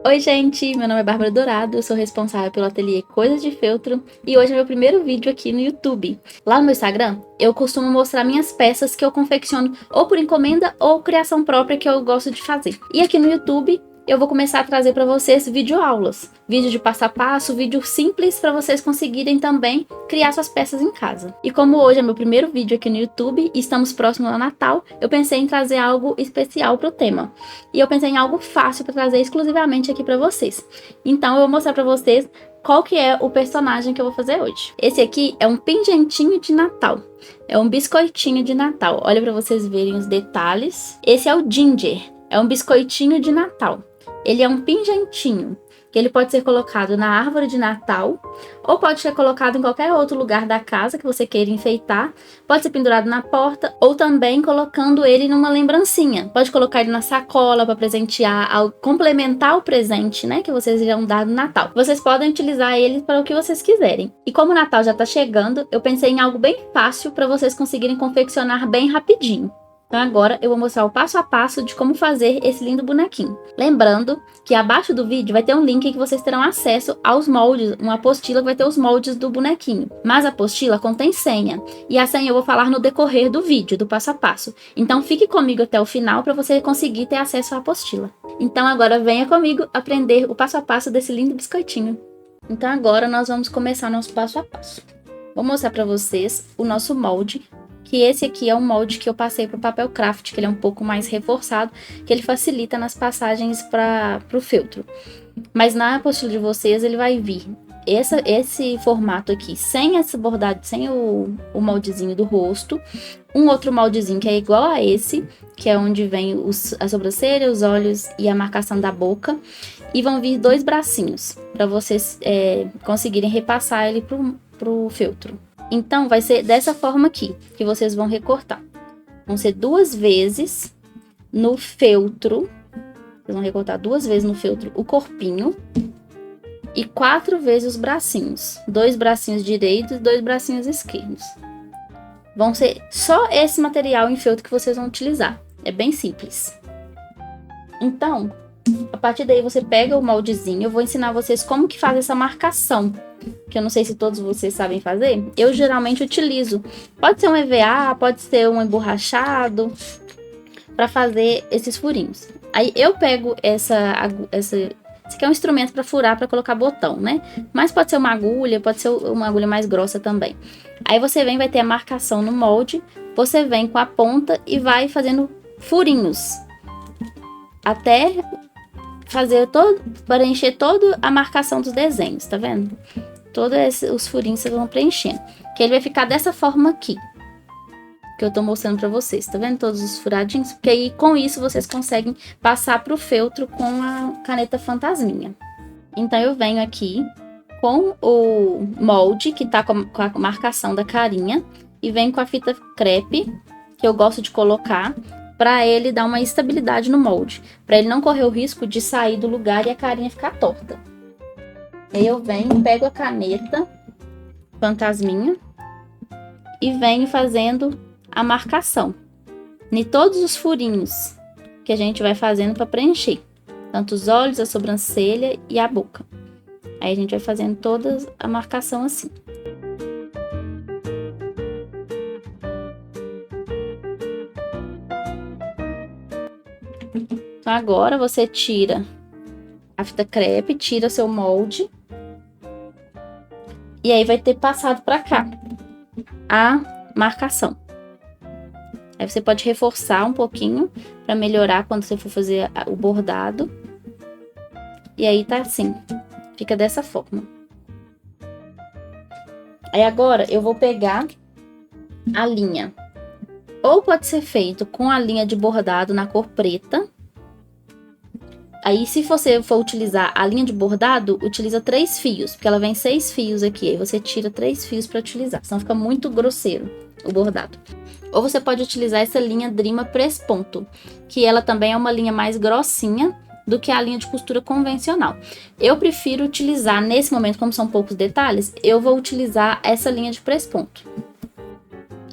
Oi gente, meu nome é Bárbara Dourado, eu sou responsável pelo ateliê Coisas de Feltro e hoje é meu primeiro vídeo aqui no YouTube. Lá no meu Instagram, eu costumo mostrar minhas peças que eu confecciono ou por encomenda ou criação própria que eu gosto de fazer. E aqui no YouTube, eu vou começar a trazer para vocês videoaulas, vídeo de passo a passo, vídeo simples para vocês conseguirem também criar suas peças em casa. E como hoje é meu primeiro vídeo aqui no YouTube e estamos próximos ao Natal, eu pensei em trazer algo especial para o tema. E eu pensei em algo fácil para trazer exclusivamente aqui para vocês. Então eu vou mostrar para vocês qual que é o personagem que eu vou fazer hoje. Esse aqui é um pingentinho de Natal. É um biscoitinho de Natal. Olha para vocês verem os detalhes. Esse é o Ginger. É um biscoitinho de Natal. Ele é um pingentinho, que ele pode ser colocado na árvore de Natal, ou pode ser colocado em qualquer outro lugar da casa que você queira enfeitar. Pode ser pendurado na porta, ou também colocando ele numa lembrancinha. Pode colocar ele na sacola para presentear, complementar o presente, né, que vocês irão dar no Natal. Vocês podem utilizar ele para o que vocês quiserem. E como o Natal já está chegando, eu pensei em algo bem fácil para vocês conseguirem confeccionar bem rapidinho. Então agora eu vou mostrar o passo a passo de como fazer esse lindo bonequinho. Lembrando que abaixo do vídeo vai ter um link que vocês terão acesso aos moldes, uma apostila que vai ter os moldes do bonequinho. Mas a apostila contém senha, e a senha eu vou falar no decorrer do vídeo, do passo a passo. Então fique comigo até o final para você conseguir ter acesso à apostila. Então agora venha comigo aprender o passo a passo desse lindo biscoitinho. Então agora nós vamos começar nosso passo a passo. Vou mostrar para vocês o nosso molde, que esse aqui é um molde que eu passei para o papel craft, que ele é um pouco mais reforçado, que ele facilita nas passagens para o feltro. Mas na apostila de vocês ele vai vir esse formato aqui, sem esse bordado, sem o moldezinho do rosto, um outro moldezinho que é igual a esse, que é onde vem a sobrancelha, os olhos e a marcação da boca, e vão vir dois bracinhos, para vocês conseguirem repassar ele pro feltro. Então, vai ser dessa forma aqui, que vocês vão recortar. Vão ser 2 vezes no feltro. Vocês vão recortar 2 vezes no feltro o corpinho. E 4 vezes os bracinhos. 2 bracinhos direitos e 2 bracinhos esquerdos. Vão ser só esse material em feltro que vocês vão utilizar. É bem simples. Então, a partir daí você pega o moldezinho. Eu vou ensinar vocês como que faz essa marcação, que eu não sei se todos vocês sabem fazer. Eu geralmente utilizo, pode ser um EVA, pode ser um emborrachado, para fazer esses furinhos. Aí eu pego esse aqui é um instrumento para furar, para colocar botão, né? Mas pode ser uma agulha, pode ser uma agulha mais grossa também. Aí você vem, vai ter a marcação no molde, você vem com a ponta e vai fazendo furinhos até fazer preencher toda a marcação dos desenhos, tá vendo? Todos os furinhos vocês vão preenchendo. Que ele vai ficar dessa forma aqui, que eu tô mostrando pra vocês, tá vendo? Todos os furadinhos, porque aí com isso vocês conseguem passar pro feltro com a caneta fantasminha. Então eu venho aqui com o molde, que tá com a marcação da carinha, e venho com a fita crepe, que eu gosto de colocar, para ele dar uma estabilidade no molde, para ele não correr o risco de sair do lugar e a carinha ficar torta. Aí eu venho, pego a caneta fantasminha e venho fazendo a marcação em todos os furinhos que a gente vai fazendo para preencher, tanto os olhos, a sobrancelha e a boca. Aí a gente vai fazendo toda a marcação assim. Então agora você tira a fita crepe, tira seu molde. E aí vai ter passado para cá a marcação. Aí você pode reforçar um pouquinho para melhorar quando você for fazer o bordado. E aí tá assim, fica dessa forma. Aí agora eu vou pegar a linha. Ou pode ser feito com a linha de bordado na cor preta. Aí, se você for utilizar a linha de bordado, utiliza 3 fios, porque ela vem 6 fios aqui. Aí você tira 3 fios para utilizar, senão fica muito grosseiro o bordado. Ou você pode utilizar essa linha Drima Press Ponto, que ela também é uma linha mais grossinha do que a linha de costura convencional. Eu prefiro utilizar, nesse momento, como são poucos detalhes, eu vou utilizar essa linha de press ponto.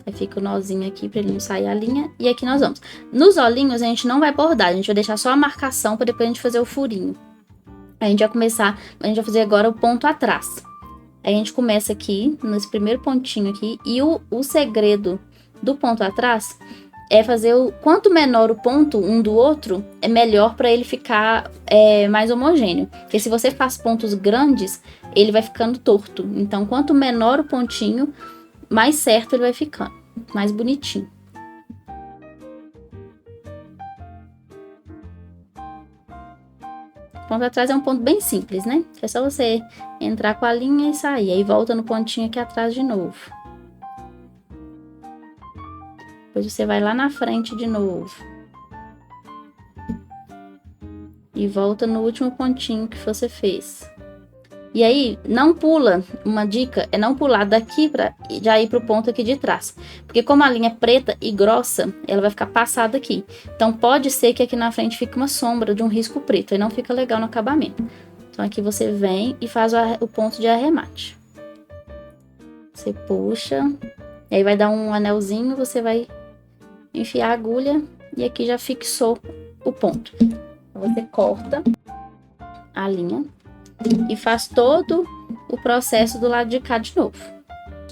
Aí fica o nozinho aqui para ele não sair a linha. E aqui nós vamos. Nos olhinhos a gente não vai bordar, a gente vai deixar só a marcação para depois a gente fazer o furinho. A gente vai fazer agora o ponto atrás. Aí a gente começa aqui, nesse primeiro pontinho aqui, e o segredo do ponto atrás é fazer quanto menor o ponto um do outro, é melhor para ele ficar mais homogêneo. Porque se você faz pontos grandes, ele vai ficando torto. Então, quanto menor o pontinho, mais certo ele vai ficando, mais bonitinho. Ponto atrás é um ponto bem simples, né? É só você entrar com a linha e sair. Aí volta no pontinho aqui atrás de novo. Depois você vai lá na frente de novo. E volta no último pontinho que você fez. E aí, não pula. Uma dica é não pular daqui pra já ir pro ponto aqui de trás. Porque como a linha é preta e grossa, ela vai ficar passada aqui. Então, pode ser que aqui na frente fique uma sombra de um risco preto. Aí não fica legal no acabamento. Então, aqui você vem e faz o ponto de arremate. Você puxa. E aí vai dar um anelzinho, você vai enfiar a agulha. E aqui já fixou o ponto. Você corta a linha. E faz todo o processo do lado de cá de novo.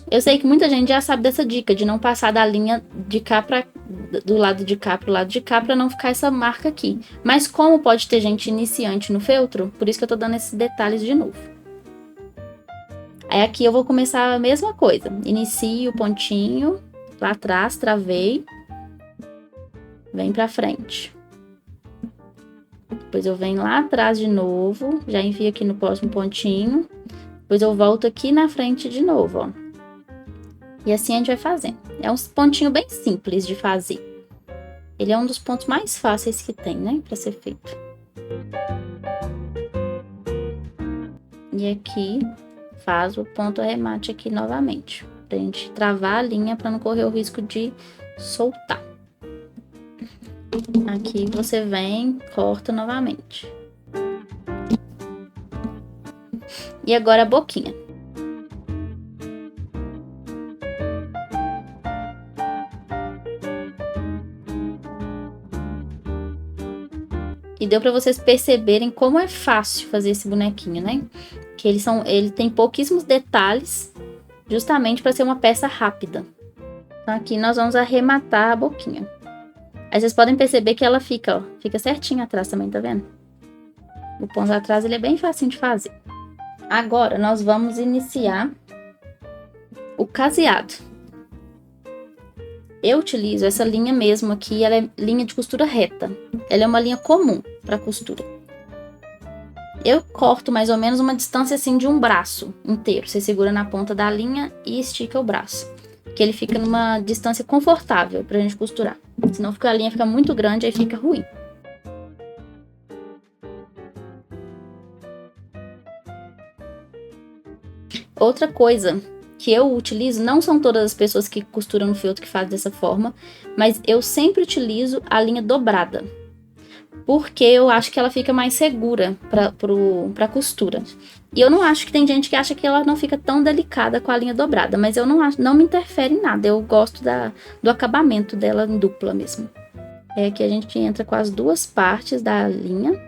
Eu sei que muita gente já sabe dessa dica, de não passar da linha de cá do lado de cá pro lado de cá, para não ficar essa marca aqui. Mas como pode ter gente iniciante no feltro, por isso que eu tô dando esses detalhes de novo. Aí aqui eu vou começar a mesma coisa. Inicio o pontinho, lá atrás, travei. Vem pra frente. Depois eu venho lá atrás de novo, já envio aqui no próximo pontinho. Depois eu volto aqui na frente de novo, ó. E assim a gente vai fazendo. É um pontinho bem simples de fazer. Ele é um dos pontos mais fáceis que tem, né, pra ser feito. E aqui faz o ponto arremate aqui novamente. Pra gente travar a linha pra não correr o risco de soltar. Aqui você vem, corta novamente. E agora a boquinha. E deu pra vocês perceberem como é fácil fazer esse bonequinho, né? Que ele tem pouquíssimos detalhes, justamente para ser uma peça rápida. Então aqui nós vamos arrematar a boquinha. Aí vocês podem perceber que ela fica, ó, fica certinho atrás também, tá vendo? O ponto atrás, ele é bem facinho de fazer. Agora, nós vamos iniciar o caseado. Eu utilizo essa linha mesmo aqui, ela é linha de costura reta. Ela é uma linha comum para costura. Eu corto mais ou menos uma distância assim de um braço inteiro. Você segura na ponta da linha e estica o braço. Que ele fica numa distância confortável pra gente costurar. Senão a linha fica muito grande, aí fica ruim. Outra coisa que eu utilizo, não são todas as pessoas que costuram no feltro que fazem dessa forma, mas eu sempre utilizo a linha dobrada. Porque eu acho que ela fica mais segura pra costura. E eu não acho que tem gente que acha que ela não fica tão delicada com a linha dobrada, mas eu não acho, não me interfere em nada. Eu gosto do acabamento dela em dupla mesmo. É que a gente entra com as duas partes da linha,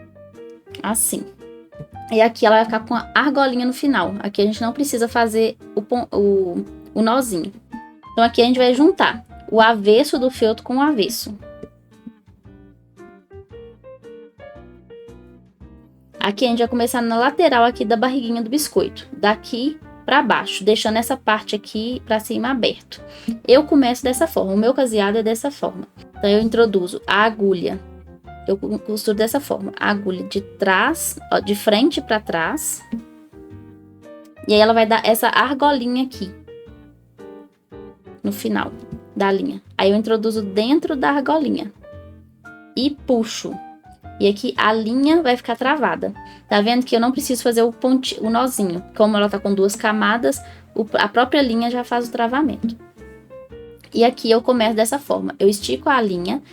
assim. E aqui ela vai ficar com a argolinha no final. Aqui a gente não precisa fazer o nozinho. Então aqui a gente vai juntar o avesso do feltro com o avesso. Aqui a gente vai começar na lateral aqui da barriguinha do biscoito, daqui pra baixo, deixando essa parte aqui pra cima aberto. Eu começo dessa forma, o meu caseado é dessa forma. Então eu introduzo a agulha, eu costuro dessa forma, a agulha de trás, ó, de frente pra trás. E aí ela vai dar essa argolinha aqui, no final da linha. Aí eu introduzo dentro da argolinha e puxo. E aqui a linha vai ficar travada. Tá vendo que eu não preciso fazer o nozinho. Como ela tá com duas camadas, a própria linha já faz o travamento. E aqui eu começo dessa forma. Eu estico a linha,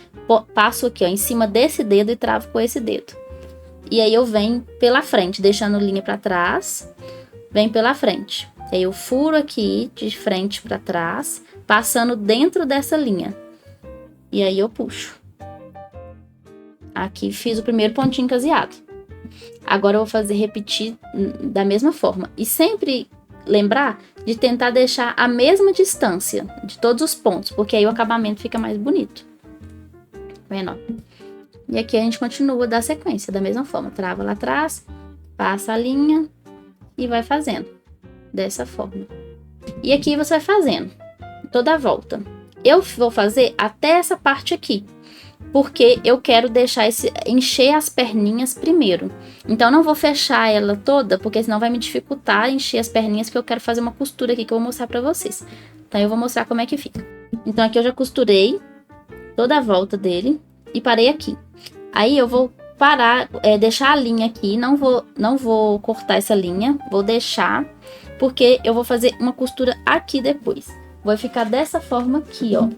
passo aqui, ó, em cima desse dedo e travo com esse dedo. E aí eu venho pela frente, deixando a linha pra trás. Vem pela frente. Aí eu furo aqui de frente pra trás, passando dentro dessa linha. E aí eu puxo. Aqui fiz o primeiro pontinho caseado. Agora eu vou repetir da mesma forma. E sempre lembrar de tentar deixar a mesma distância de todos os pontos, porque aí o acabamento fica mais bonito. Tá vendo, ó? E aqui a gente continua da sequência, da mesma forma. Trava lá atrás, passa a linha e vai fazendo dessa forma. E aqui você vai fazendo toda a volta. Eu vou fazer até essa parte aqui, porque eu quero deixar encher as perninhas primeiro. Então eu não vou fechar ela toda, porque senão vai me dificultar encher as perninhas, porque eu quero fazer uma costura aqui que eu vou mostrar pra vocês. Então eu vou mostrar como é que fica. Então aqui eu já costurei toda a volta dele e parei aqui. Aí eu vou parar, deixar a linha aqui, não vou cortar essa linha, vou deixar, porque eu vou fazer uma costura aqui depois. Vai ficar dessa forma aqui, ó.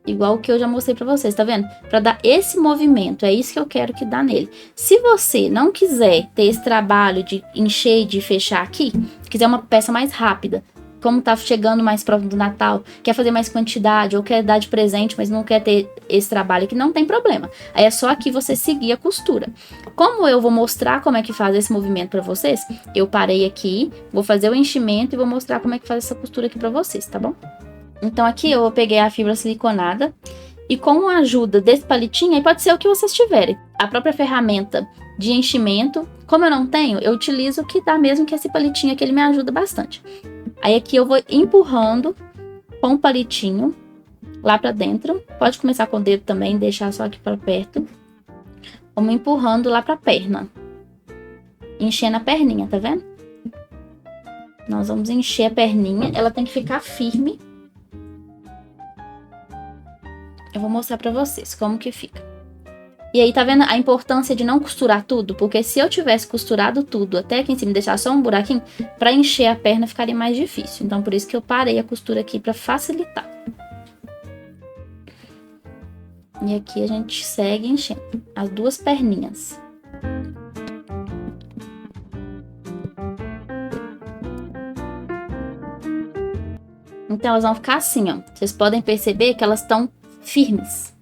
Igual o que eu já mostrei pra vocês, tá vendo? Pra dar esse movimento, é isso que eu quero que dá nele. Se você não quiser ter esse trabalho de encher e de fechar aqui, quiser uma peça mais rápida, como tá chegando mais próximo do Natal, quer fazer mais quantidade ou quer dar de presente, mas não quer ter esse trabalho aqui, não tem problema. Aí é só aqui você seguir a costura. Como eu vou mostrar como é que faz esse movimento pra vocês, eu parei aqui, vou fazer o enchimento e vou mostrar como é que faz essa costura aqui pra vocês, tá bom? Então aqui eu peguei a fibra siliconada e com a ajuda desse palitinho, aí pode ser o que vocês tiverem. A própria ferramenta de enchimento, como eu não tenho, eu utilizo o que dá mesmo, que é esse palitinho aqui, ele me ajuda bastante. Aí aqui eu vou empurrando com o palitinho lá pra dentro. Pode começar com o dedo também, deixar só aqui pra perto. Vamos empurrando lá pra perna. Enchendo a perninha, tá vendo? Nós vamos encher a perninha, ela tem que ficar firme. Eu vou mostrar pra vocês como que fica. E aí, tá vendo a importância de não costurar tudo? Porque se eu tivesse costurado tudo até aqui em cima e deixar só um buraquinho, pra encher a perna ficaria mais difícil. Então, por isso que eu parei a costura aqui pra facilitar. E aqui a gente segue enchendo as duas perninhas. Então, elas vão ficar assim, ó. Vocês podem perceber que elas estão firmes.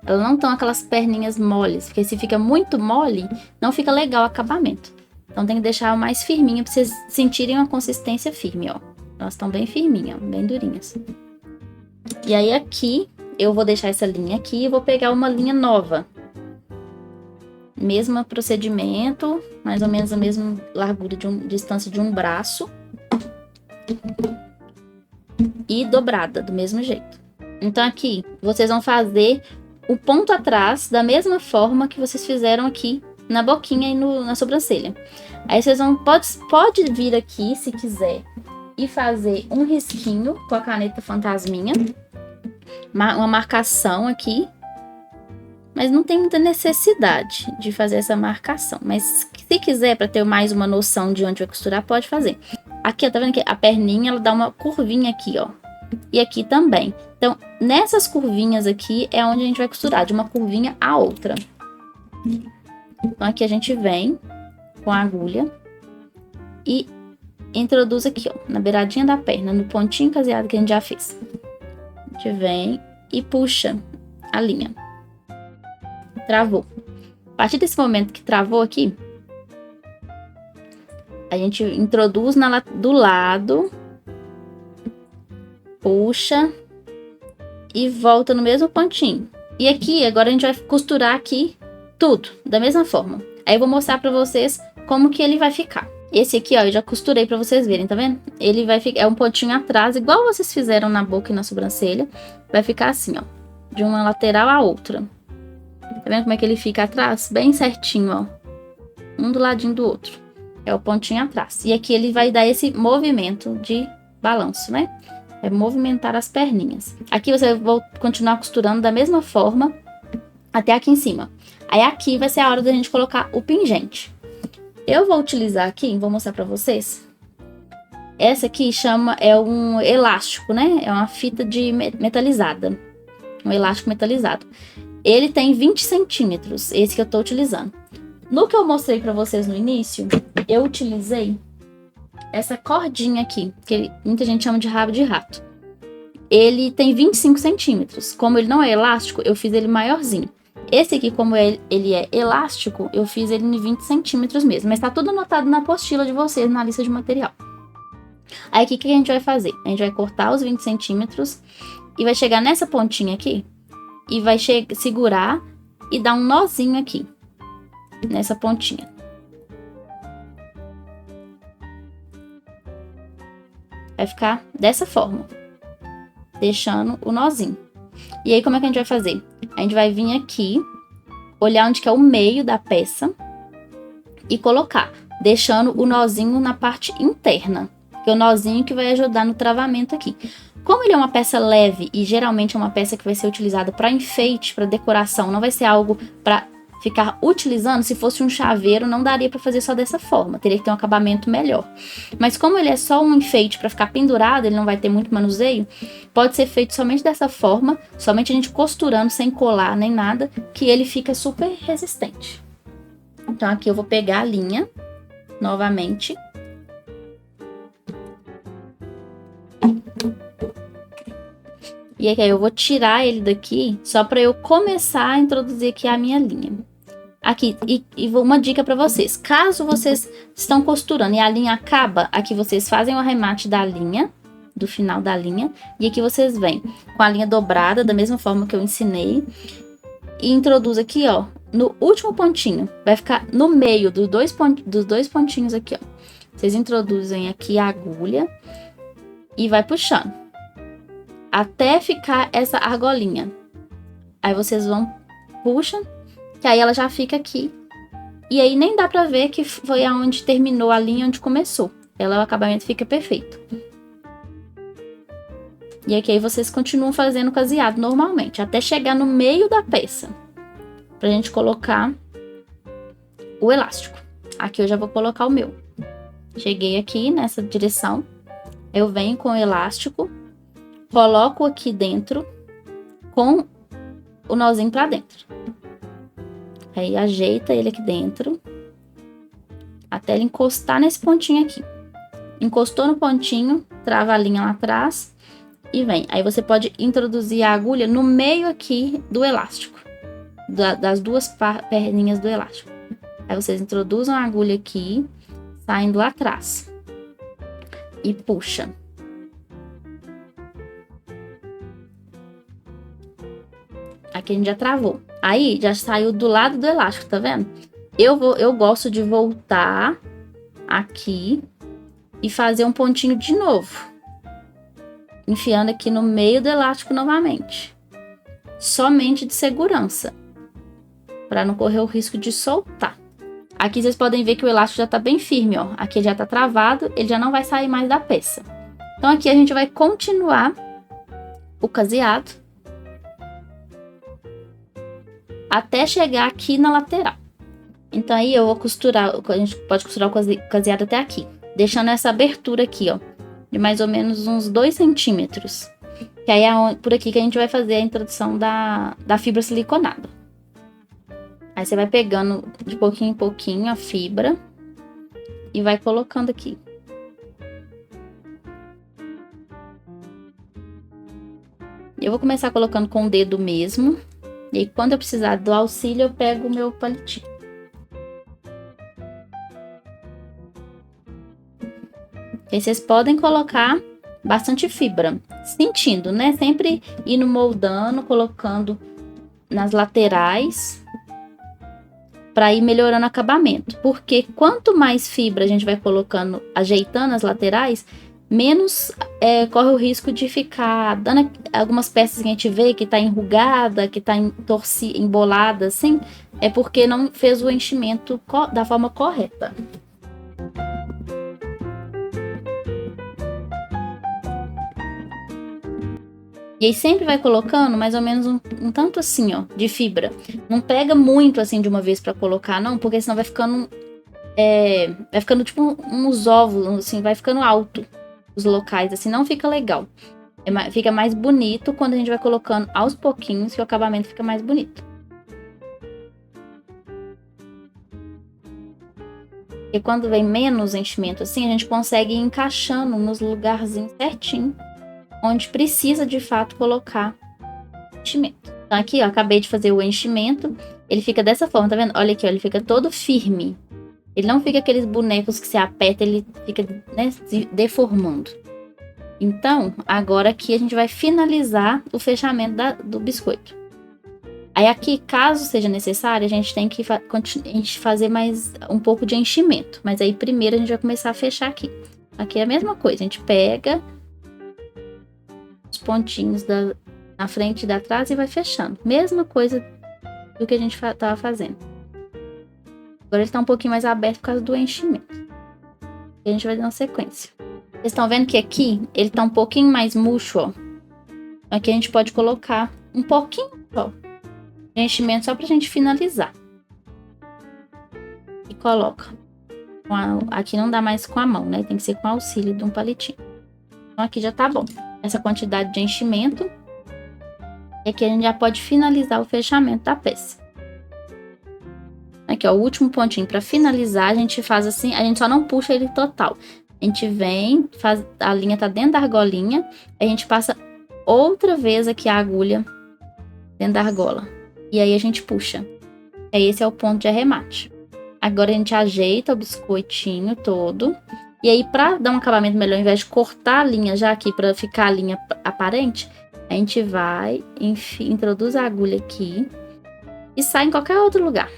Elas não estão aquelas perninhas moles, porque se fica muito mole, não fica legal o acabamento. Então tem que deixar mais firminha para vocês sentirem uma consistência firme, ó. Elas estão bem firminhas, bem durinhas. E aí aqui, eu vou deixar essa linha aqui e vou pegar uma linha nova. Mesmo procedimento, mais ou menos a mesma largura distância de um braço. E dobrada, do mesmo jeito. Então aqui, vocês vão fazer o ponto atrás da mesma forma que vocês fizeram aqui na boquinha e na sobrancelha. Aí vocês vão, pode vir aqui, se quiser, e fazer um risquinho com a caneta fantasminha. Uma marcação aqui. Mas não tem muita necessidade de fazer essa marcação. Mas se quiser, para ter mais uma noção de onde vai costurar, pode fazer. Aqui, ó, tá vendo que a perninha, ela dá uma curvinha aqui, ó. E aqui também. Então, nessas curvinhas aqui é onde a gente vai costurar, de uma curvinha a outra. Então, aqui a gente vem com a agulha e introduz aqui, ó, na beiradinha da perna, no pontinho caseado que a gente já fez. A gente vem e puxa a linha. Travou. A partir desse momento que travou aqui, a gente introduz do lado, puxa e volta no mesmo pontinho. E aqui, agora a gente vai costurar aqui tudo, da mesma forma. Aí eu vou mostrar pra vocês como que ele vai ficar. Esse aqui, ó, eu já costurei pra vocês verem, tá vendo? Ele vai ficar, é um pontinho atrás, igual vocês fizeram na boca e na sobrancelha. Vai ficar assim, ó, de uma lateral à outra. Tá vendo como é que ele fica atrás? Bem certinho, ó. Um do ladinho do outro. É o pontinho atrás. E aqui ele vai dar esse movimento de balanço, né? É movimentar as perninhas. Aqui você vai continuar costurando da mesma forma até aqui em cima. Aí aqui vai ser a hora da gente colocar o pingente. Eu vou utilizar aqui, vou mostrar pra vocês. Essa aqui é um elástico, né? É uma fita de metalizada. Um elástico metalizado. Ele tem 20 centímetros, esse que eu tô utilizando. No que eu mostrei pra vocês no início, eu utilizei essa cordinha aqui, que muita gente chama de rabo de rato. Ele tem 25 centímetros. Como ele não é elástico, eu fiz ele maiorzinho. Esse aqui, como ele é elástico, eu fiz ele em 20 centímetros mesmo. Mas tá tudo anotado na apostila de vocês, na lista de material. Aí, o que a gente vai fazer? A gente vai cortar os 20 centímetros e vai chegar nessa pontinha aqui. E vai segurar e dar um nozinho aqui, nessa pontinha. Vai ficar dessa forma, deixando o nozinho. E aí, como é que a gente vai fazer? A gente vai vir aqui, olhar onde que é o meio da peça e colocar, deixando o nozinho na parte interna, que é o nozinho que vai ajudar no travamento aqui. Como ele é uma peça leve e geralmente é uma peça que vai ser utilizada para enfeite, para decoração, não vai ser algo para ficar utilizando. Se fosse um chaveiro, não daria para fazer só dessa forma, teria que ter um acabamento melhor. Mas como ele é só um enfeite para ficar pendurado, ele não vai ter muito manuseio, pode ser feito somente dessa forma, somente a gente costurando, sem colar nem nada, que ele fica super resistente. Então aqui eu vou pegar a linha, novamente. E aqui eu vou tirar ele daqui, só para eu começar a introduzir aqui a minha linha. Aqui, e uma dica para vocês. Caso vocês estão costurando e a linha acaba, aqui vocês fazem o arremate da linha, do final da linha. E aqui vocês vêm com a linha dobrada, da mesma forma que eu ensinei. E introduz aqui, ó, no último pontinho. Vai ficar no meio dos dois pontinhos aqui, ó. Vocês introduzem aqui a agulha e vai puxando. Até ficar essa argolinha. Aí vocês vão, puxam, que aí ela já fica aqui. E aí nem dá pra ver que foi aonde terminou a linha, onde começou. O acabamento fica perfeito. E aqui aí vocês continuam fazendo caseado normalmente, até chegar no meio da peça. Pra gente colocar o elástico. Aqui eu já vou colocar o meu. Cheguei aqui nessa direção. Eu venho com o elástico. Coloco aqui dentro com o nozinho pra dentro. Aí ajeita ele aqui dentro até ele encostar nesse pontinho aqui. Encostou no pontinho, trava a linha lá atrás e vem. Aí você pode introduzir a agulha no meio aqui do elástico, das duas perninhas do elástico. Aí vocês introduzem a agulha aqui, saindo lá atrás e puxa. Aqui a gente já travou. Aí já saiu do lado do elástico, tá vendo? Eu gosto de voltar aqui e fazer um pontinho de novo. Enfiando aqui no meio do elástico novamente. Somente de segurança. Para não correr o risco de soltar. Aqui vocês podem ver que o elástico já tá bem firme, ó. Aqui ele já tá travado, ele já não vai sair mais da peça. Então aqui a gente vai continuar o caseado. Até chegar aqui na lateral. Então aí eu vou costurar, a gente pode costurar o caseado até aqui. Deixando essa abertura aqui, ó, de mais ou menos uns 2 centímetros. Que aí é por aqui que a gente vai fazer a introdução da fibra siliconada. Aí você vai pegando de pouquinho em pouquinho a fibra e vai colocando aqui. Eu vou começar colocando com o dedo mesmo. E aí, quando eu precisar do auxílio, eu pego o meu palitinho. Aí vocês podem colocar bastante fibra, sentindo, né? Sempre indo moldando, colocando nas laterais, para ir melhorando o acabamento. Porque quanto mais fibra a gente vai colocando, ajeitando as laterais, menos corre o risco de ficar dando algumas peças que a gente vê que tá enrugada, que tá embolada, assim, é porque não fez o enchimento da forma correta. E aí sempre vai colocando mais ou menos um tanto assim, ó, de fibra. Não pega muito assim de uma vez pra colocar, não, porque senão vai ficando tipo uns ovos, assim, vai ficando alto os locais, assim, não fica legal. Fica mais bonito quando a gente vai colocando aos pouquinhos, que o acabamento fica mais bonito. E quando vem menos enchimento assim, a gente consegue ir encaixando nos lugarzinhos certinho, onde precisa de fato colocar enchimento. Então aqui, ó, acabei de fazer o enchimento. Ele fica dessa forma, tá vendo? Olha aqui, ó, ele fica todo firme. Ele não fica aqueles bonecos que você aperta, ele fica, né, se deformando. Então, agora aqui a gente vai finalizar o fechamento do biscoito. Aí aqui, caso seja necessário, a gente tem que fazer mais um pouco de enchimento. Mas aí primeiro a gente vai começar a fechar aqui. Aqui é a mesma coisa, a gente pega os pontinhos na frente e da trás e vai fechando. Mesma coisa do que a gente tava fazendo. Agora ele tá um pouquinho mais aberto por causa do enchimento. E a gente vai dar uma sequência. Vocês estão vendo que aqui ele tá um pouquinho mais murcho, ó. Aqui a gente pode colocar um pouquinho só de enchimento só pra gente finalizar. E coloca. Aqui não dá mais com a mão, né? Tem que ser com auxílio de um palitinho. Então aqui já tá bom. Essa quantidade de enchimento. E aqui a gente já pode finalizar o fechamento da peça. Aqui, ó, o último pontinho para finalizar, a gente faz assim, a gente só não puxa ele total. A gente vem, a linha tá dentro da argolinha, a gente passa outra vez aqui a agulha dentro da argola. E aí a gente puxa. Esse é o ponto de arremate. Agora a gente ajeita o biscoitinho todo. E aí, para dar um acabamento melhor, ao invés de cortar a linha já aqui para ficar a linha aparente, a gente vai, introduz a agulha aqui e sai em qualquer outro lugar.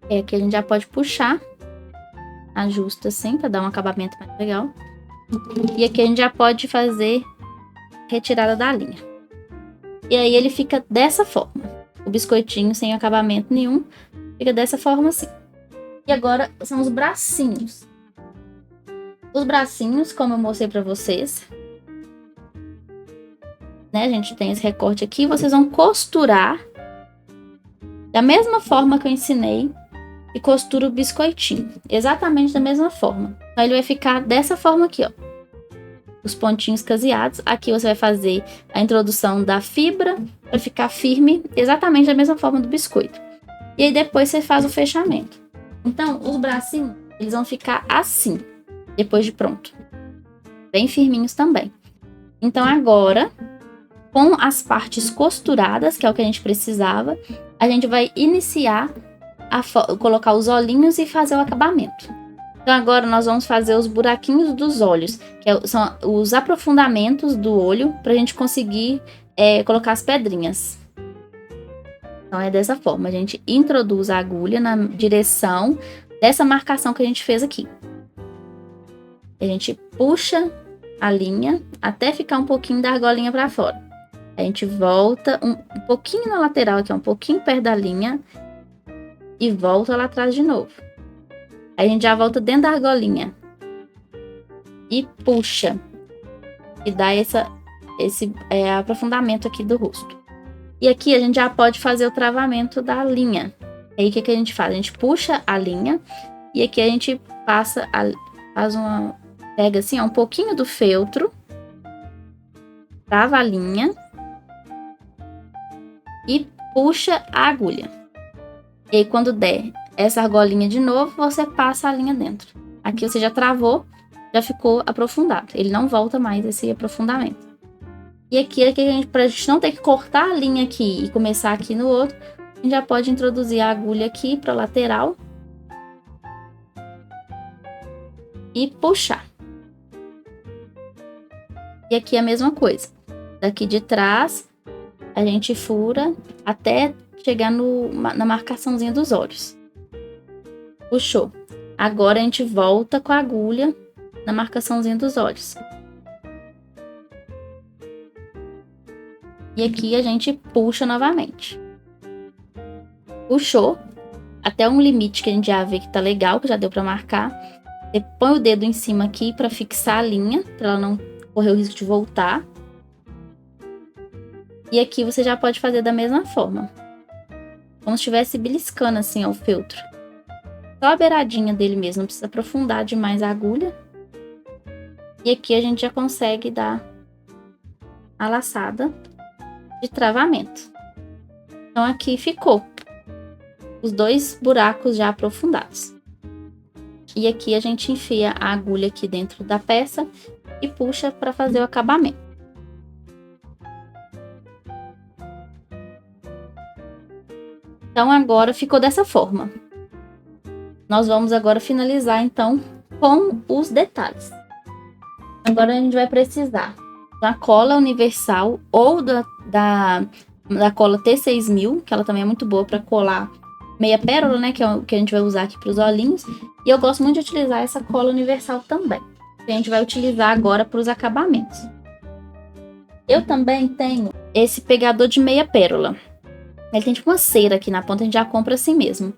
Aqui a gente já pode puxar, ajusta assim para dar um acabamento mais legal. E aqui a gente já pode fazer retirada da linha. E aí ele fica dessa forma. O biscoitinho sem acabamento nenhum fica dessa forma assim. E agora são os bracinhos. Os bracinhos, como eu mostrei para vocês, né? A gente tem esse recorte aqui. Vocês vão costurar da mesma forma que eu ensinei. E costura o biscoitinho. Exatamente da mesma forma. Então ele vai ficar dessa forma aqui, ó. Os pontinhos caseados. Aqui você vai fazer a introdução da fibra. Para ficar firme. Exatamente da mesma forma do biscoito. E aí depois você faz o fechamento. Então os bracinhos, eles vão ficar assim. Depois de pronto. Bem firminhos também. Então agora, com as partes costuradas, que é o que a gente precisava, a gente vai iniciar colocar os olhinhos e fazer o acabamento. Então agora nós vamos fazer os buraquinhos dos olhos, que são os aprofundamentos do olho, para a gente conseguir colocar as pedrinhas. Então é dessa forma, a gente introduz a agulha na direção dessa marcação que a gente fez aqui. A gente puxa a linha até ficar um pouquinho da argolinha para fora. A gente volta um pouquinho na lateral aqui, um pouquinho perto da linha. E volta lá atrás de novo. Aí a gente já volta dentro da argolinha. E puxa. E dá esse aprofundamento aqui do rosto. E aqui a gente já pode fazer o travamento da linha. Aí o que a gente faz? A gente puxa a linha. E aqui a gente pega assim, ó, um pouquinho do feltro. Trava a linha. E puxa a agulha. E aí, quando der essa argolinha de novo, você passa a linha dentro. Aqui você já travou, já ficou aprofundado. Ele não volta mais esse aprofundamento. E aqui, pra gente não ter que cortar a linha aqui e começar aqui no outro, a gente já pode introduzir a agulha aqui para lateral. E puxar. E aqui a mesma coisa. Daqui de trás, a gente fura até chegar na marcaçãozinha dos olhos. Puxou. Agora a gente volta com a agulha na marcaçãozinha dos olhos. E aqui a gente puxa novamente. Puxou até um limite que a gente já vê que tá legal, que já deu para marcar. Você põe o dedo em cima aqui para fixar a linha, para ela não correr o risco de voltar. E aqui você já pode fazer da mesma forma. Como se estivesse beliscando assim, ó, o feltro. Só a beiradinha dele mesmo, não precisa aprofundar demais a agulha. E aqui a gente já consegue dar a laçada de travamento. Então aqui ficou os dois buracos já aprofundados. E aqui a gente enfia a agulha aqui dentro da peça e puxa para fazer o acabamento. Então, agora ficou dessa forma. Nós vamos agora finalizar, então, com os detalhes. Agora, a gente vai precisar da cola universal ou da cola T6000, que ela também é muito boa para colar meia pérola, né? Que é o que a gente vai usar aqui para os olhinhos. E eu gosto muito de utilizar essa cola universal também, que a gente vai utilizar agora para os acabamentos. Eu também tenho esse pegador de meia pérola. Ele tem tipo uma cera aqui na ponta, a gente já compra assim mesmo.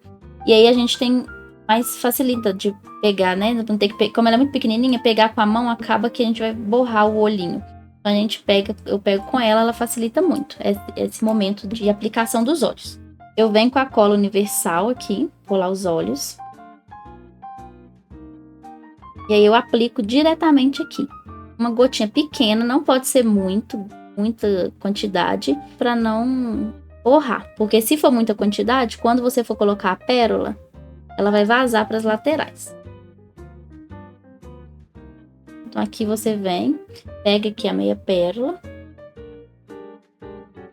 E aí a gente tem mais facilita de pegar, né? Não tem que, como ela é muito pequenininha, pegar com a mão acaba que a gente vai borrar o olhinho. Então a gente pega, eu pego com ela, ela facilita muito esse momento de aplicação dos olhos. Eu venho com a cola universal aqui, colar os olhos. E aí eu aplico diretamente aqui. Uma gotinha pequena, não pode ser muita quantidade, para não borrar. Porque se for muita quantidade, quando você for colocar a pérola, ela vai vazar para as laterais. Então aqui você vem, pega aqui a meia pérola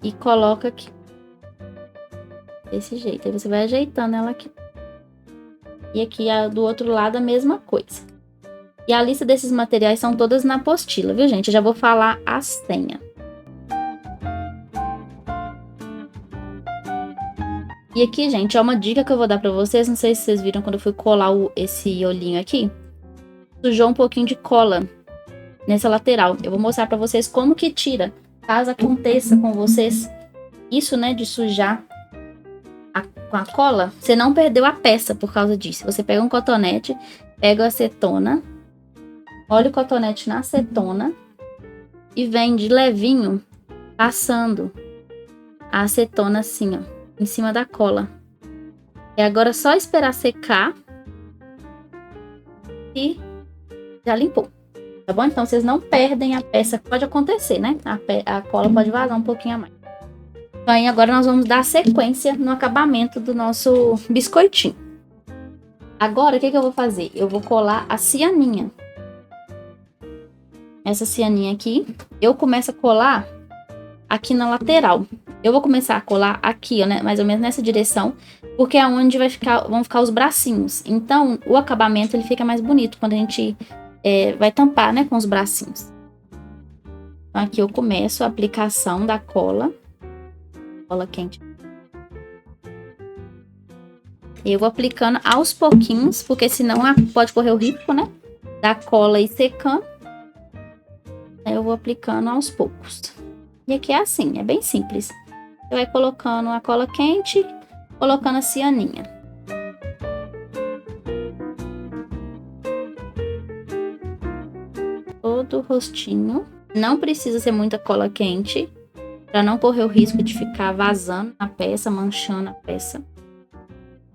e coloca aqui. Desse jeito. Aí você vai ajeitando ela aqui. E aqui do outro lado a mesma coisa. E a lista desses materiais são todas na apostila, viu, gente? Eu já vou falar a senha. E aqui, gente, é uma dica que eu vou dar pra vocês. Não sei se vocês viram quando eu fui colar esse olhinho aqui. Sujou um pouquinho de cola nessa lateral. Eu vou mostrar pra vocês como que tira. Caso aconteça com vocês isso, né, de sujar com a cola, você não perdeu a peça por causa disso. Você pega um cotonete, pega a acetona, olha o cotonete na acetona e vem de levinho passando a acetona assim, ó, em cima da cola. E agora é só esperar secar e já limpou. Tá bom? Então vocês não perdem a peça, pode acontecer, né? A cola pode vazar um pouquinho a mais. Então aí agora nós vamos dar sequência no acabamento do nosso biscoitinho. Agora o que eu vou fazer? Eu vou colar a cianinha. Essa cianinha aqui, eu começo a colar aqui na lateral. Eu vou começar a colar aqui, ó, né, mais ou menos nessa direção, porque é onde vão ficar os bracinhos. Então, o acabamento ele fica mais bonito quando a gente vai tampar, né, com os bracinhos. Então, aqui eu começo a aplicação da cola quente. E eu vou aplicando aos pouquinhos, porque senão pode correr o risco, né, da cola ir secando. Aí eu vou aplicando aos poucos. E aqui é assim, é bem simples. Você vai colocando a cola quente, colocando a cianinha. Todo o rostinho. Não precisa ser muita cola quente, para não correr o risco de ficar vazando a peça, manchando a peça.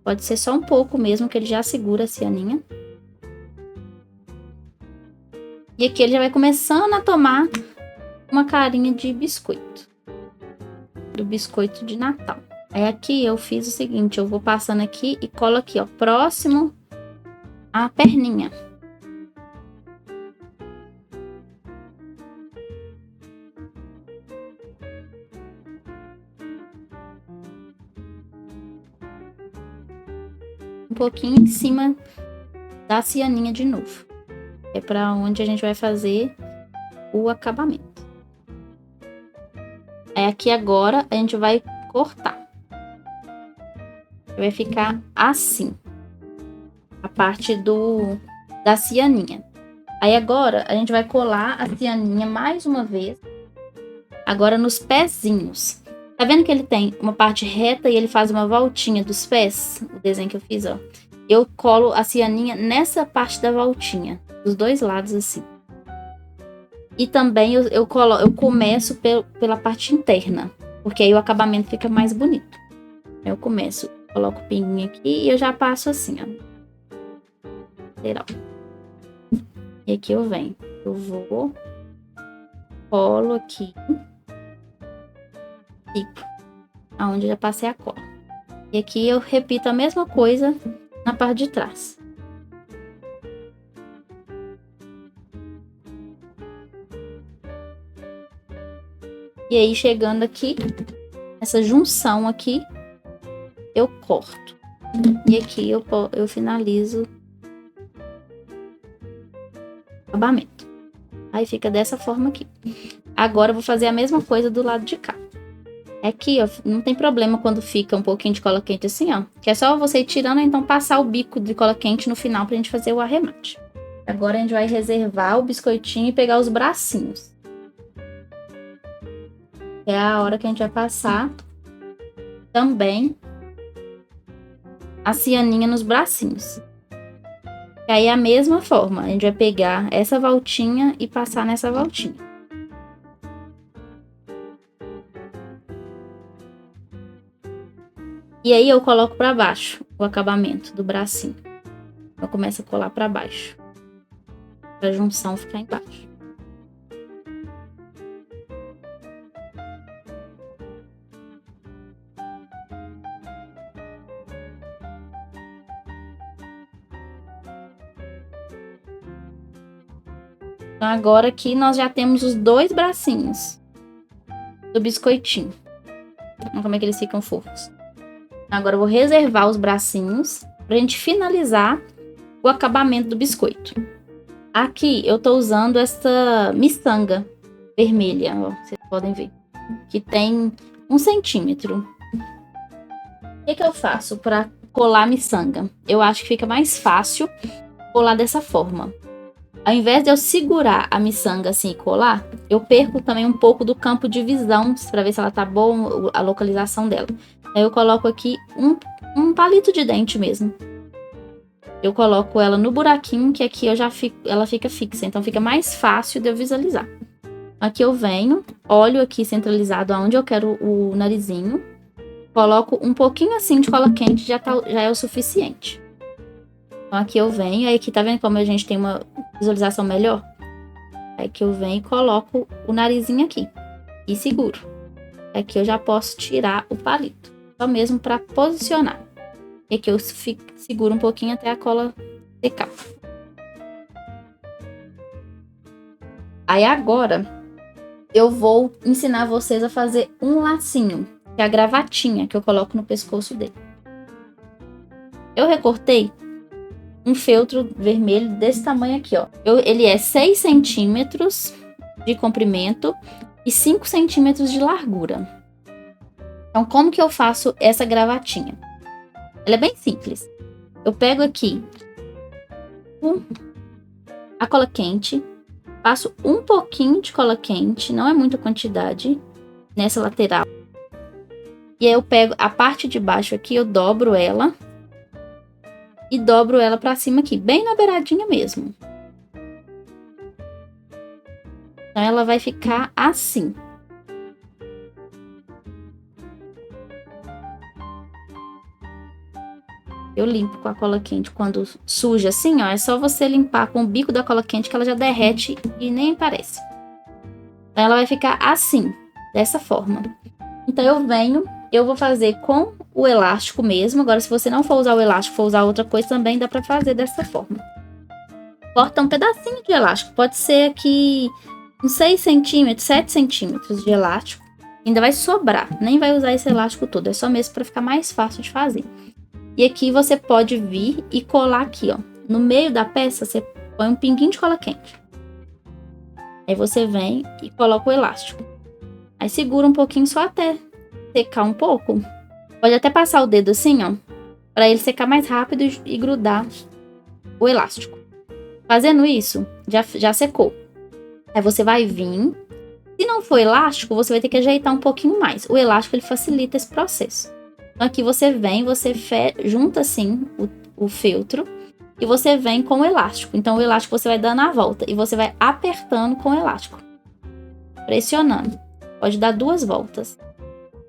Pode ser só um pouco mesmo, que ele já segura a cianinha. E aqui ele já vai começando a tomar uma carinha de biscoito. Do biscoito de Natal. Aí aqui eu fiz o seguinte, eu vou passando aqui e colo aqui, ó, próximo à perninha. Um pouquinho em cima da cianinha de novo. É para onde a gente vai fazer o acabamento. Aí aqui agora a gente vai cortar. Vai ficar assim. A parte da cianinha. Aí agora a gente vai colar a cianinha mais uma vez. Agora nos pezinhos. Tá vendo que ele tem uma parte reta e ele faz uma voltinha dos pés? O desenho que eu fiz, ó. Eu colo a cianinha nessa parte da voltinha. Dos dois lados assim. E também eu começo pela parte interna. Porque aí o acabamento fica mais bonito. Eu começo, coloco o pinguinho aqui e eu já passo assim, ó. Lateral. E aqui eu venho. Eu vou. Colo aqui. Fico. Aonde eu já passei a cola. E aqui eu repito a mesma coisa na parte de trás. E aí, chegando aqui, essa junção aqui, eu corto. E aqui eu finalizo o acabamento. Aí fica dessa forma aqui. Agora eu vou fazer a mesma coisa do lado de cá. Aqui, ó, não tem problema quando fica um pouquinho de cola quente assim, ó. Que é só você ir tirando, então passar o bico de cola quente no final pra gente fazer o arremate. Agora a gente vai reservar o biscoitinho e pegar os bracinhos. É a hora que a gente vai passar também a cianinha nos bracinhos. E aí a mesma forma, a gente vai pegar essa voltinha e passar nessa voltinha. E aí eu coloco pra baixo o acabamento do bracinho. Eu começo a colar pra baixo, pra junção ficar embaixo. Então agora aqui nós já temos os dois bracinhos do biscoitinho. Olha como é que eles ficam fofos. Agora eu vou reservar os bracinhos pra gente finalizar o acabamento do biscoito. Aqui eu tô usando essa miçanga vermelha, ó, vocês podem ver, que tem 1 centímetro. O que eu faço para colar a miçanga? Eu acho que fica mais fácil colar dessa forma. Ao invés de eu segurar a miçanga assim e colar, eu perco também um pouco do campo de visão para ver se ela tá boa, a localização dela. Aí eu coloco aqui um palito de dente mesmo. Eu coloco ela no buraquinho, que aqui ela fica fixa, então fica mais fácil de eu visualizar. Aqui eu venho, olho aqui centralizado aonde eu quero o narizinho, coloco um pouquinho assim de cola quente, já é o suficiente. Então aqui eu venho, aí aqui tá vendo como a gente tem uma visualização melhor? Aí que eu venho e coloco o narizinho aqui e seguro. Aqui eu já posso tirar o palito, só mesmo para posicionar. E aqui eu seguro um pouquinho até a cola secar. Aí agora eu vou ensinar vocês a fazer um lacinho, que é a gravatinha que eu coloco no pescoço dele. Eu recortei um feltro vermelho desse tamanho aqui, ó. Ele é 6 centímetros de comprimento e 5 centímetros de largura. Então, como que eu faço essa gravatinha? Ela é bem simples. Eu pego aqui a cola quente, passo um pouquinho de cola quente, não é muita quantidade, nessa lateral. E aí eu pego a parte de baixo aqui, eu dobro ela e dobro ela pra cima aqui, bem na beiradinha mesmo. Então ela vai ficar assim. Eu limpo com a cola quente quando suja assim, ó. É só você limpar com o bico da cola quente que ela já derrete e nem aparece. Então ela vai ficar assim, dessa forma. Então eu vou fazer com o elástico mesmo. Agora, se você não for usar o elástico, for usar outra coisa também, dá pra fazer dessa forma. Corta um pedacinho de elástico. Pode ser aqui uns 6 centímetros, 7 centímetros de elástico. Ainda vai sobrar. Nem vai usar esse elástico todo. É só mesmo pra ficar mais fácil de fazer. E aqui você pode vir e colar aqui, ó. No meio da peça, você põe um pinguinho de cola quente. Aí você vem e coloca o elástico. Aí segura um pouquinho só até secar um pouco. Pode até passar o dedo assim, ó. Pra ele secar mais rápido e grudar o elástico. Fazendo isso, já secou. Aí você vai vir. Se não for elástico, você vai ter que ajeitar um pouquinho mais. O elástico, ele facilita esse processo. Então aqui você vem, você junta assim o feltro e você vem com o elástico. Então o elástico você vai dando a volta e você vai apertando com o elástico. Pressionando. Pode dar 2 voltas.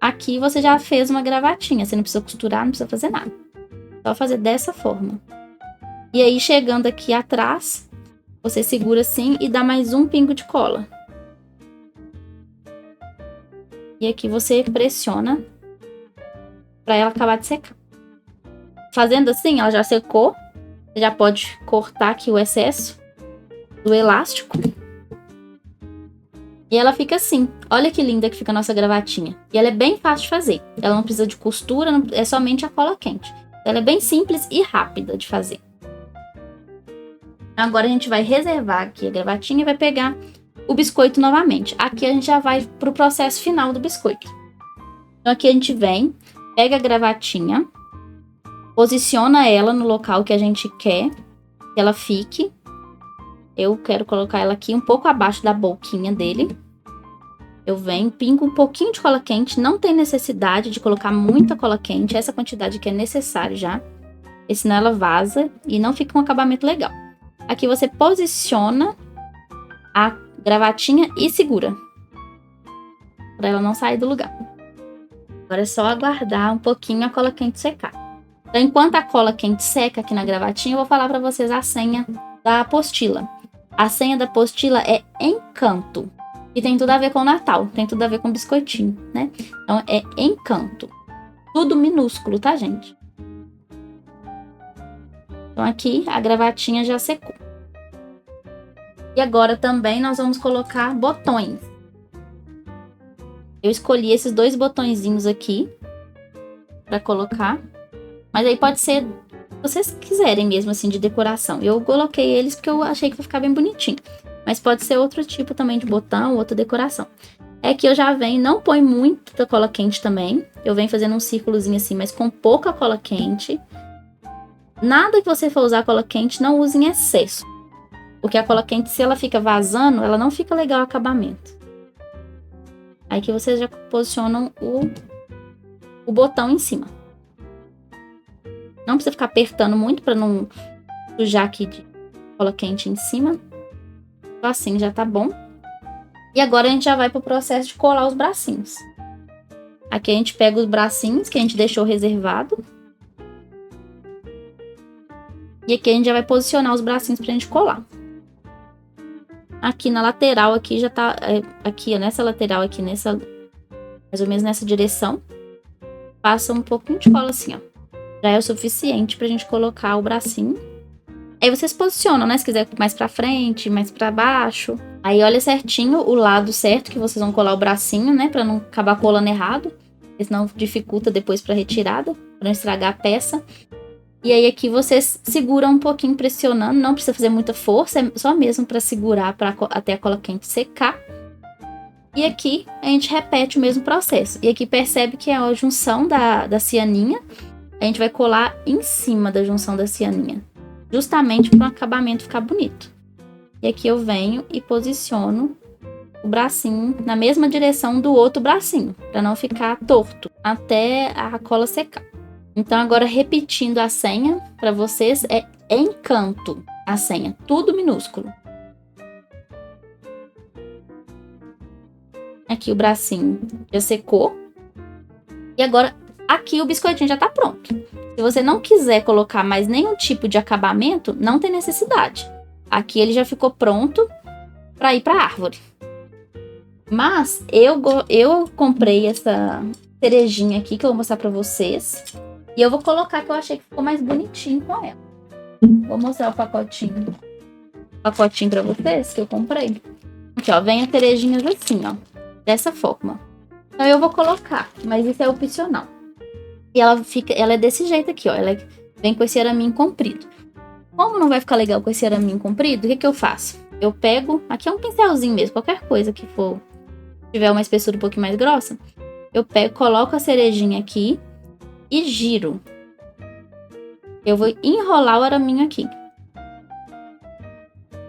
Aqui você já fez uma gravatinha, você não precisa costurar, não precisa fazer nada. Só fazer dessa forma. E aí chegando aqui atrás, você segura assim e dá mais um pingo de cola. E aqui você pressiona para ela acabar de secar. Fazendo assim, ela já secou. Você já pode cortar aqui o excesso do elástico. E ela fica assim. Olha que linda que fica a nossa gravatinha. E ela é bem fácil de fazer. Ela não precisa de costura, é somente a cola quente. Ela é bem simples e rápida de fazer. Agora a gente vai reservar aqui a gravatinha e vai pegar o biscoito novamente. Aqui a gente já vai pro processo final do biscoito. Então aqui a gente vem, pega a gravatinha, posiciona ela no local que a gente quer que ela fique. Eu quero colocar ela aqui um pouco abaixo da boquinha dele. Eu venho, pingo um pouquinho de cola quente. Não tem necessidade de colocar muita cola quente. Essa quantidade que é necessário já. Porque senão ela vaza e não fica um acabamento legal. Aqui você posiciona a gravatinha e segura. Para ela não sair do lugar. Agora é só aguardar um pouquinho a cola quente secar. Então, enquanto a cola quente seca aqui na gravatinha, eu vou falar para vocês a senha da apostila. A senha da apostila é Encanto. E tem tudo a ver com o Natal. Tem tudo a ver com biscoitinho, né? Então, é Encanto. Tudo minúsculo, tá, gente? Então, aqui a gravatinha já secou. E agora também nós vamos colocar botões. Eu escolhi esses 2 botõezinhos aqui para colocar. Mas aí pode ser, se vocês quiserem mesmo, assim, de decoração. Eu coloquei eles porque eu achei que vai ficar bem bonitinho. Mas pode ser outro tipo também de botão, outra decoração. É que eu já venho, não põe muita cola quente também. Eu venho fazendo um círculozinho assim, mas com pouca cola quente. Nada que você for usar cola quente, não use em excesso. Porque a cola quente, se ela fica vazando, ela não fica legal o acabamento. Aí que vocês já posicionam o botão em cima. Não precisa ficar apertando muito para não sujar aqui de cola quente em cima. Só assim já tá bom. E agora a gente já vai pro processo de colar os bracinhos. Aqui a gente pega os bracinhos que a gente deixou reservado. E aqui a gente já vai posicionar os bracinhos pra gente colar. Aqui na lateral, aqui já tá... Aqui, ó, nessa lateral aqui, nessa... Mais ou menos nessa direção. Passa um pouquinho de cola assim, ó. Já é o suficiente pra gente colocar o bracinho. Aí vocês posicionam, né? Se quiser mais pra frente, mais pra baixo. Aí olha certinho o lado certo que vocês vão colar o bracinho, né? Pra não acabar colando errado. Porque senão dificulta depois pra retirada. Pra não estragar a peça. E aí aqui vocês seguram um pouquinho pressionando. Não precisa fazer muita força. É só mesmo pra segurar até a cola quente secar. E aqui a gente repete o mesmo processo. E aqui percebe que é a junção da cianinha. A gente vai colar em cima da junção da cianinha. Justamente para o acabamento ficar bonito. E aqui eu venho e posiciono o bracinho na mesma direção do outro bracinho. Para não ficar torto. Até a cola secar. Então agora repetindo a senha para vocês é Encanto. A senha. Tudo minúsculo. Aqui o bracinho já secou. E agora aqui o biscoitinho já tá pronto. Se você não quiser colocar mais nenhum tipo de acabamento, não tem necessidade. Aqui ele já ficou pronto para ir para a árvore. Mas eu comprei essa cerejinha aqui que eu vou mostrar para vocês. E eu vou colocar que eu achei que ficou mais bonitinho com ela. Vou mostrar o pacotinho. Pacotinho para vocês que eu comprei. Aqui, ó, vem as cerejinhas assim, ó. Dessa forma. Então eu vou colocar, mas isso é opcional. E ela é desse jeito aqui, ó. Ela vem com esse araminho comprido. Como não vai ficar legal com esse araminho comprido, o que eu faço? Eu pego, aqui é um pincelzinho mesmo, qualquer coisa que for, tiver uma espessura um pouquinho mais grossa. Eu pego, coloco a cerejinha aqui e giro. Eu vou enrolar o araminho aqui.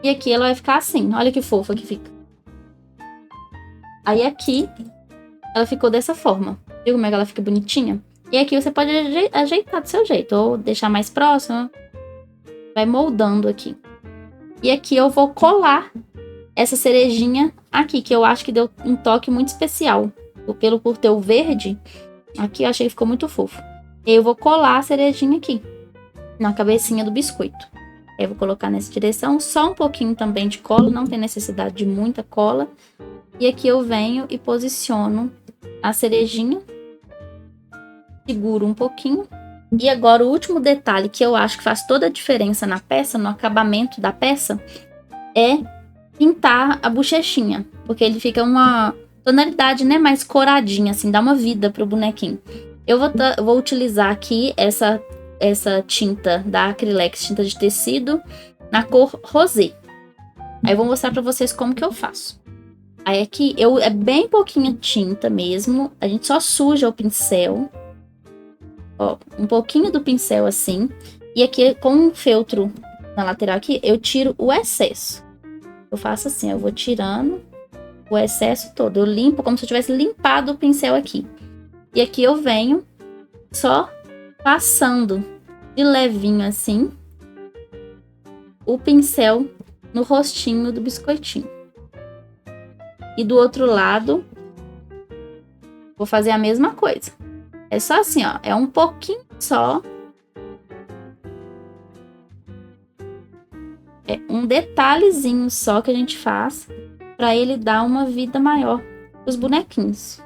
E aqui ela vai ficar assim, olha que fofa que fica. Aí aqui, ela ficou dessa forma. Viu como é que ela fica bonitinha? E aqui você pode ajeitar do seu jeito, ou deixar mais próximo. Vai moldando aqui. E aqui eu vou colar essa cerejinha aqui, que eu acho que deu um toque muito especial. Por ter o verde, aqui eu achei que ficou muito fofo. E eu vou colar a cerejinha aqui, na cabecinha do biscoito. Eu vou colocar nessa direção, só um pouquinho também de cola, não tem necessidade de muita cola. E aqui eu venho e posiciono a cerejinha. Seguro um pouquinho. E agora o último detalhe que eu acho que faz toda a diferença na peça, no acabamento da peça, é pintar a bochechinha, porque ele fica uma tonalidade, né, mais coradinha, assim, dá uma vida pro bonequinho. Eu vou utilizar aqui essa tinta da Acrylex, tinta de tecido, na cor rosé. Aí eu vou mostrar pra vocês como que eu faço. Aí aqui, é bem pouquinha tinta mesmo, a gente só suja o pincel. Ó, um pouquinho do pincel assim. E aqui, com um feltro na lateral aqui, eu tiro o excesso. Eu faço assim, eu vou tirando o excesso todo. Eu limpo como se eu tivesse limpado o pincel aqui. E aqui eu venho só passando de levinho assim o pincel no rostinho do biscoitinho. E do outro lado, vou fazer a mesma coisa. É só assim, ó, é um pouquinho só. É um detalhezinho só que a gente faz para ele dar uma vida maior pros bonequinhos.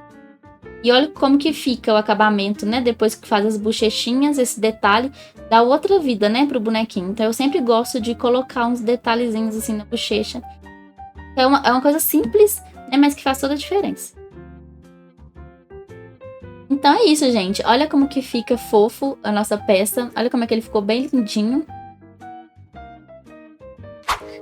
E olha como que fica o acabamento, né? Depois que faz as bochechinhas, esse detalhe dá outra vida, né, pro bonequinho. Então eu sempre gosto de colocar uns detalhezinhos assim na bochecha. É uma coisa simples, né, mas que faz toda a diferença. Então é isso, gente. Olha como que fica fofo a nossa peça. Olha como é que ele ficou bem lindinho.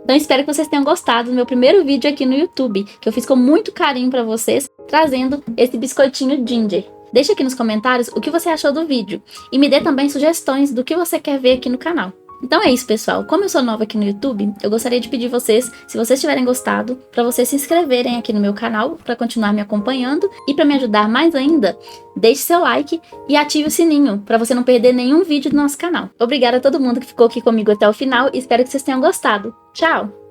Então espero que vocês tenham gostado do meu primeiro vídeo aqui no YouTube, que eu fiz com muito carinho pra vocês, trazendo esse biscoitinho Ginger. Deixa aqui nos comentários o que você achou do vídeo e me dê também sugestões do que você quer ver aqui no canal. Então é isso, pessoal. Como eu sou nova aqui no YouTube, eu gostaria de pedir vocês, se vocês tiverem gostado, para vocês se inscreverem aqui no meu canal para continuar me acompanhando e para me ajudar mais ainda, deixe seu like e ative o sininho para você não perder nenhum vídeo do nosso canal. Obrigada a todo mundo que ficou aqui comigo até o final e espero que vocês tenham gostado. Tchau!